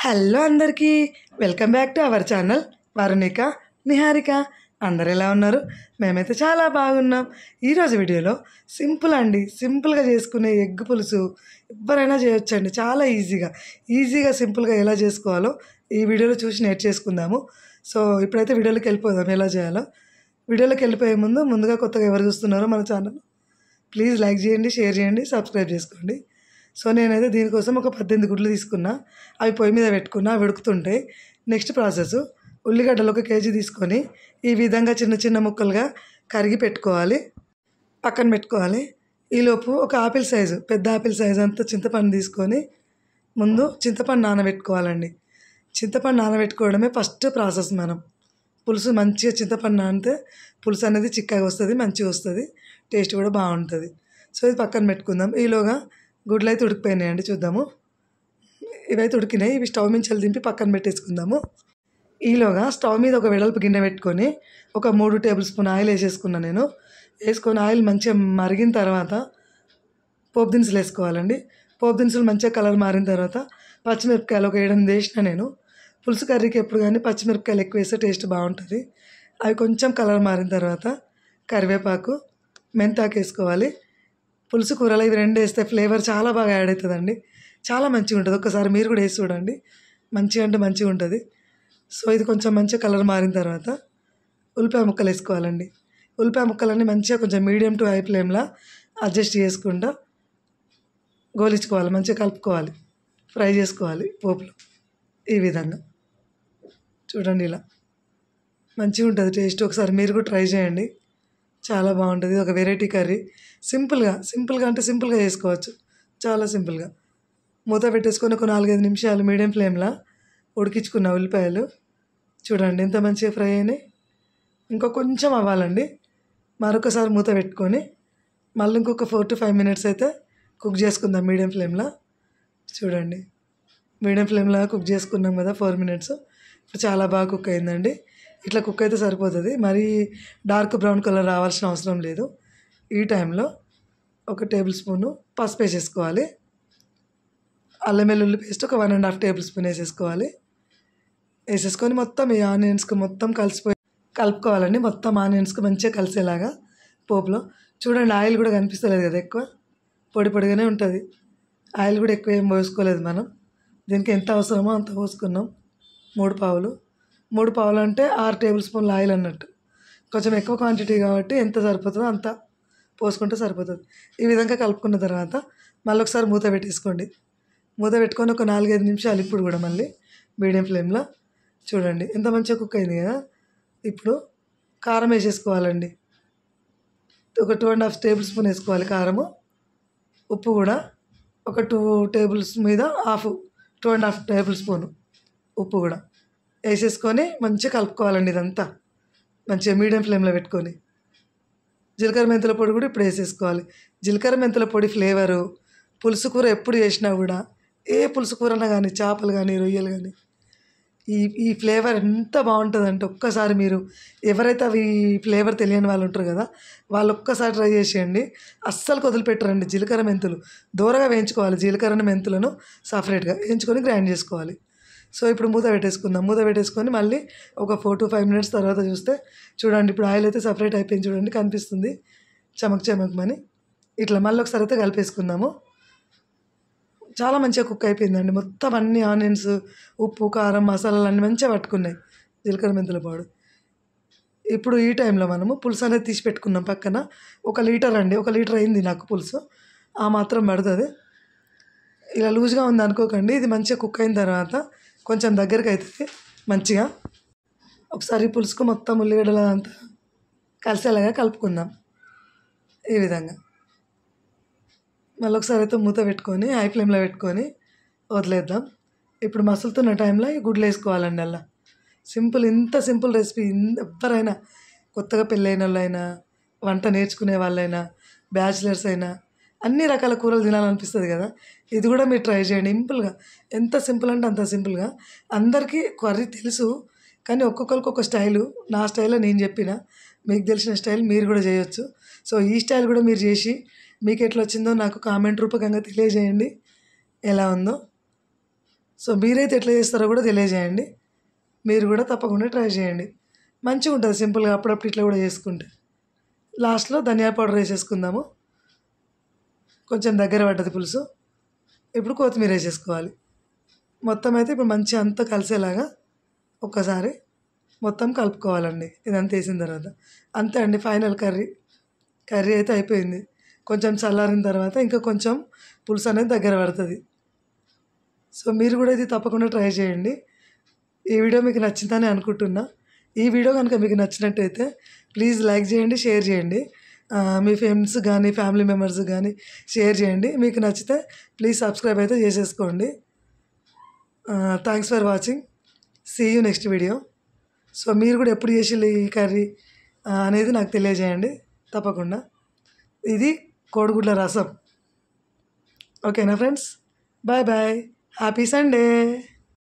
Hello అందరికీ welcome back to our channel Varunika Niharika. అందరు ఎలా ఉన్నారు? మేమైతే చాలా బాగున్నాం. ఈరోజు వీడియోలో సింపుల్గా చేసుకునే ఎగ్ పులుసు ఎవరైనా చేయొచ్చండి. చాలా ఈజీగా సింపుల్గా ఎలా చేసుకోవాలో ఈ వీడియోలో చూసి నేర్చేసుకుందాము. సో ఇప్పుడైతే వీడియోలోకి వెళ్ళిపోదాం ఎలా చేయాలో. వీడియోలోకి వెళ్ళిపోయే ముందుగా కొత్తగా ఎవరు చూస్తున్నారో మన ఛానల్ ప్లీజ్ లైక్ చేయండి, షేర్ చేయండి, సబ్స్క్రైబ్ చేసుకోండి. సో నేనైతే దీనికోసం ఒక 18 గుడ్లు తీసుకున్నా. అవి పొయ్యి మీద పెట్టుకున్నా, అవి ఉడుకుతుంటాయి. నెక్స్ట్ ప్రాసెస్, ఉల్లిగడ్డలు 1 కేజీ తీసుకొని ఈ విధంగా చిన్న చిన్న ముక్కలుగా కరిగి పెట్టుకోవాలి, పక్కన పెట్టుకోవాలి. ఈలోపు ఒక పెద్ద ఆపిల్ సైజు అంత చింతపండు తీసుకొని ముందు చింతపండు నానబెట్టుకోవాలండి. చింతపండు నానబెట్టుకోవడమే ఫస్ట్ ప్రాసెస్. మనం పులుసు మంచిగా చింతపండు నానితే పులుసు అనేది చిక్కగా వస్తుంది, మంచిగా వస్తుంది, టేస్ట్ కూడా బాగుంటుంది. సో ఇది పక్కన పెట్టుకుందాం. ఈలోగా గుడ్లు అయితే ఉడికిపోయినాయండి, చూద్దాము. ఇవైతే ఉడికినాయి. ఇవి స్టవ్ నుంచి దింపి పక్కన పెట్టేసుకుందాము. ఈలోగా స్టవ్ మీద ఒక వెడల్పు గిన్నె పెట్టుకొని ఒక 3 టేబుల్ స్పూన్ ఆయిల్ వేసేసుకున్నాను నేను. వేసుకొని ఆయిల్ మంచిగా మరిగిన తర్వాత పోపు దినుసులు వేసుకోవాలండి. పోపు దినుసులు మంచిగా కలర్ మారిన తర్వాత పచ్చిమిరపకాయలు ఒక 7-8 వేసిన నేను. పులుసు కర్రీకి ఎప్పుడు కానీ పచ్చిమిరపకాయలు ఎక్కువ వేస్తే టేస్ట్ బాగుంటుంది. అవి కొంచెం కలర్ మారిన తర్వాత కరివేపాకు, మెంతాకు వేసుకోవాలి. పులుసు కూరలో ఇవి 2 వేస్తే ఫ్లేవర్ చాలా బాగా యాడ్ అవుతుందండి, చాలా మంచిగా ఉంటుంది. ఒక్కసారి మీరు కూడా వేసి చూడండి, మంచిగా ఉంటుంది. సో ఇది కొంచెం మంచిగా కలర్ మారిన తర్వాత ఉల్లిపాయ ముక్కలు వేసుకోవాలండి. ఉల్లిపాయ ముక్కలన్నీ మంచిగా కొంచెం మీడియం టు హై ఫ్లేమ్లో అడ్జస్ట్ చేసుకుంటూ గోలించుకోవాలి, మంచిగా కలుపుకోవాలి, ఫ్రై చేసుకోవాలి పోపులో. ఈ విధంగా చూడండి, ఇలా మంచిగా ఉంటుంది టేస్ట్. ఒకసారి మీరు కూడా ట్రై చేయండి, చాలా బాగుంటుంది. ఒక వెరైటీ కర్రీ. సింపుల్గా అంటే సింపుల్గా చేసుకోవచ్చు, చాలా సింపుల్గా. మూత పెట్టేసుకొని ఒక 4-5 నిమిషాలు మీడియం ఫ్లేమ్లో ఉడికించుకున్న ఉల్లిపాయలు చూడండి ఎంత మంచిగా ఫ్రై అయినాయి. ఇంకో కొంచెం అవ్వాలండి. మరొకసారి మూత పెట్టుకొని మళ్ళీ ఇంకొక 4 to 5 మినిట్స్ అయితే కుక్ చేసుకుందాం మీడియం ఫ్లేమ్లో. చూడండి, మీడియం ఫ్లేమ్లో కుక్ చేసుకున్నాం కదా 4 మినిట్స్. ఇప్పుడు చాలా బాగా కుక్ అయిందండి. ఇట్లా కుక్ అయితే సరిపోతుంది, మరీ డార్క్ బ్రౌన్ కలర్ రావాల్సిన అవసరం లేదు. ఈ టైంలో 1 టేబుల్ స్పూను పసుపు వేసేసుకోవాలి. అల్లం వెల్లుల్లి పేస్ట్ ఒక 1.5 టేబుల్ స్పూన్ వేసేసుకోవాలి. వేసేసుకొని మొత్తం ఈ ఆనియన్స్కి మొత్తం కలుపుకోవాలండి. మొత్తం ఆనియన్స్కి మంచిగా కలిసేలాగా పోపులో. చూడండి, ఆయిల్ కూడా కనిపిస్తలేదు కదా, ఎక్కువ పొడిగానే ఉంటుంది. ఆయిల్ కూడా ఎక్కువ ఏం పోసుకోలేదు మనం. దీనికి ఎంత అవసరమో అంత పోసుకున్నాం. 3 పావులు అంటే 6 టేబుల్ స్పూన్ల ఆయిల్ అన్నట్టు. కొంచెం ఎక్కువ క్వాంటిటీ కాబట్టి ఎంత సరిపోతుందో అంత పోసుకుంటే సరిపోతుంది. ఈ విధంగా కలుపుకున్న తర్వాత మళ్ళీ ఒకసారి మూత పెట్టేసుకోండి. మూత పెట్టుకొని ఒక 4-5 నిమిషాలు ఇప్పుడు కూడా మళ్ళీ మీడియం ఫ్లేమ్లో. చూడండి ఎంత మంచిగా కుక్ అయింది కదా. ఇప్పుడు కారం వేసేసుకోవాలండి. ఒక 2.5 టేబుల్ స్పూన్ వేసుకోవాలి కారము. ఉప్పు కూడా ఒక 2 టేబుల్స్ మీద 2.5 టేబుల్ స్పూను ఉప్పు కూడా వేసేసుకొని మంచిగా కలుపుకోవాలండి. ఇదంతా మంచిగా మీడియం ఫ్లేమ్లో పెట్టుకొని జీలకర్ర మెంతుల పొడి కూడా ఇప్పుడు వేసేసుకోవాలి. జీలకర్ర మెంతుల పొడి ఫ్లేవరు పులుసు కూర ఎప్పుడు చేసినా కూడా, ఏ పులుసు కూరన్నా కానీ, చేపలు కానీ, రొయ్యలు కానీ, ఈ ఫ్లేవర్ ఎంత బాగుంటుందంటే ఒక్కసారి మీరు ఎవరైతే అవి ఫ్లేవర్ తెలియని వాళ్ళు ఉంటారు కదా, వాళ్ళు ఒక్కసారి ట్రై చేసేయండి. అస్సలు వదిలిపెట్టరండి. జీలకర్ర మెంతులు దూరగా వేయించుకోవాలి. జీలకర్ర మెంతులను సపరేట్గా వేయించుకొని గ్రైండ్ చేసుకోవాలి. సో ఇప్పుడు మూత పెట్టేసుకుందాం. మూత పెట్టేసుకొని మళ్ళీ ఒక 4 to 5 మినిట్స్ తర్వాత చూస్తే చూడండి, ఇప్పుడు ఆయిల్ అయితే సపరేట్ అయిపోయింది. చూడండి కనిపిస్తుంది చమక్మని. ఇట్లా మళ్ళీ ఒకసారి అయితే కలిపేసుకుందాము. చాలా మంచిగా కుక్ అయిపోయిందండి. మొత్తం అన్ని ఆనియన్స్, ఉప్పు, కారం, మసాలాలు అన్నీ మంచిగా పట్టుకున్నాయి, జీలకర్ర మెంతుల పొడి. ఇప్పుడు ఈ టైంలో మనము పులుసు అనేది తీసి పెట్టుకున్నాం పక్కన. 1 లీటర్ అండి, 1 లీటర్ అయింది నాకు పులుసు. ఆ మాత్రం పడుతుంది. ఇలా లూజ్గా ఉంది అనుకోకండి. ఇది మంచిగా కుక్ అయిన తర్వాత కొంచెం దగ్గరికి అవుతుంది మంచిగా. ఒకసారి పులుసుకు మొత్తం ఉల్లిగడ్డలు అంతా కలిసేలాగా కలుపుకుందాం. ఈ విధంగా మళ్ళీ ఒకసారి అయితే మూత పెట్టుకొని హై ఫ్లేమ్లో పెట్టుకొని వదిలేద్దాం. ఇప్పుడు మసులుతున్న టైంలో ఈ గుడ్లు వేసుకోవాలండి. అలా ఇంత సింపుల్ రెసిపీ. ఎవరైనా కొత్తగా పెళ్ళైన వాళ్ళైనా, వంట నేర్చుకునే వాళ్ళైనా, బ్యాచిలర్స్ అయినా అన్ని రకాల కూరలు తినాలనిపిస్తుంది కదా. ఇది కూడా మీరు ట్రై చేయండి సింపుల్గా. ఎంత సింపుల్ అంటే అంత సింపుల్గా. అందరికీ కర్రీ తెలుసు కానీ ఒక్కొక్కరికి ఒక స్టైలు. నా స్టైల్లో నేను చెప్పిన, మీకు తెలిసిన స్టైల్ మీరు కూడా చేయొచ్చు. సో ఈ స్టైల్ కూడా మీరు చేసి మీకు ఎట్లా వచ్చిందో నాకు కామెంట్ రూపకంగా తెలియజేయండి ఎలా ఉందో. సో మీరైతే ఎట్లా చేస్తారో కూడా తెలియజేయండి. మీరు కూడా తప్పకుండా ట్రై చేయండి. మంచిగా ఉంటుంది సింపుల్గా. అప్పుడప్పుడు ఇట్లా కూడా చేసుకుంటే. లాస్ట్లో ధనియా పౌడర్ వేసేసుకుందాము. కొంచెం దగ్గర పడ్డది పులుసు. ఇప్పుడు కొత్తిమీర వేసేసుకోవాలి. మొత్తం అయితే ఇప్పుడు మంచిగా అంతా కలిసేలాగా ఒక్కసారి మొత్తం కలుపుకోవాలండి. ఇదంతా వేసిన తర్వాత అంతే అండి. ఫైనల్ కర్రీ అయితే అయిపోయింది. కొంచెం చల్లారిన తర్వాత ఇంకా కొంచెం పులుసు అనేది దగ్గర పడుతుంది. సో మీరు కూడా ఇది తప్పకుండా ట్రై చేయండి. ఈ వీడియో మీకు నచ్చిందని అనుకుంటున్నా. ఈ వీడియో కనుక మీకు నచ్చినట్టయితే ప్లీజ్ లైక్ చేయండి, షేర్ చేయండి. మీ ఫ్రెండ్స్ కానీ ఫ్యామిలీ మెంబర్స్ కానీ షేర్ చేయండి. మీకు నచ్చితే ప్లీజ్ సబ్స్క్రైబ్ అయితే చేసేసుకోండి. Thanks for watching. See you next video. So మీరు కూడా ఎప్పుడు చేసి ఈ కర్రీ అనేది నాకు తెలియజేయండి తప్పకుండా. ఇది కోడిగుడ్ల రసం. ఓకేనా friends? Bye bye. Happy Sunday.